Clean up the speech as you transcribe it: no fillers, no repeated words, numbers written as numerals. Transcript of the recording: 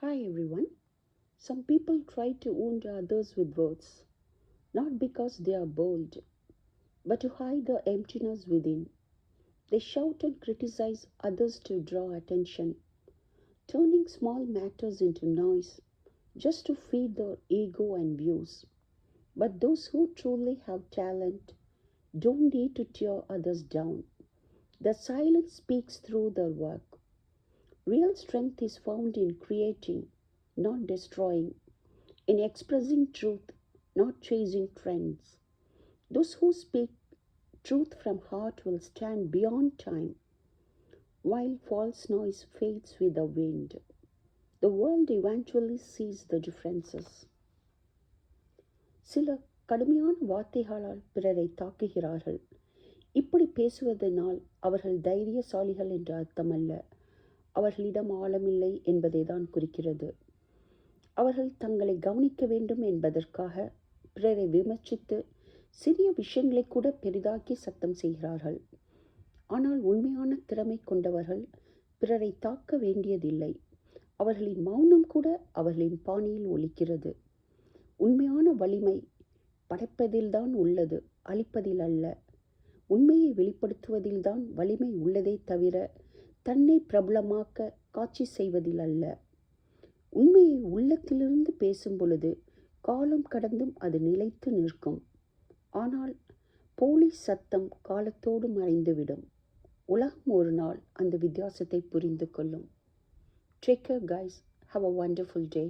Hi everyone. Some people try to wound others with words, not because they are bold, but to hide the emptiness within. They shout and criticize others to draw attention, turning small matters into noise just to feed their ego and views. But those who truly have talent don't need to tear others down. The silence speaks through their work. Real strength is found in creating, not destroying, in expressing truth, not chasing trends. Those who speak truth from heart will stand beyond time, while false noise fades with the wind. The world eventually sees the differences. சிலர் கடுமையான வார்த்தைகளால் பிறரை தாக்குகிறார்கள். இப்படி பேசுவதனால் அவர்கள் தைரியசாலிகள் என்ற அர்த்தமல்ல. அவர்களிடம் ஆழமில்லை என்பதை தான் குறிக்கிறது. அவர்கள் தங்களை கவனிக்க வேண்டும் என்பதற்காக பிறரை விமர்சித்து சிறிய விஷயங்களை கூட பெரிதாக்கி சத்தம் செய்கிறார்கள். ஆனால் உண்மையான திறமை கொண்டவர்கள் பிறரை தாக்க வேண்டியதில்லை. அவர்களின் மௌனம் கூட அவர்களின் பாணியில் ஒலிக்கிறது. உண்மையான வலிமை படைப்பதில்தான் உள்ளது, அழிப்பதில் அல்ல. உண்மையை வெளிப்படுத்துவதில்தான் வலிமை உள்ளதே தவிர தன்னை பிரபலமாக்க காட்சி செய்வதில் அல்ல. உண்மையை உள்ளத்திலிருந்து பேசும் பொழுது காலம் கடந்தும் அது நிலைத்து நிற்கும். ஆனால் போலி சத்தம் காலத்தோடு மறைந்துவிடும். உலகம் ஒரு நாள் அந்த வித்தியாசத்தை புரிந்து கொள்ளும். Take care guys. Have a wonderful day.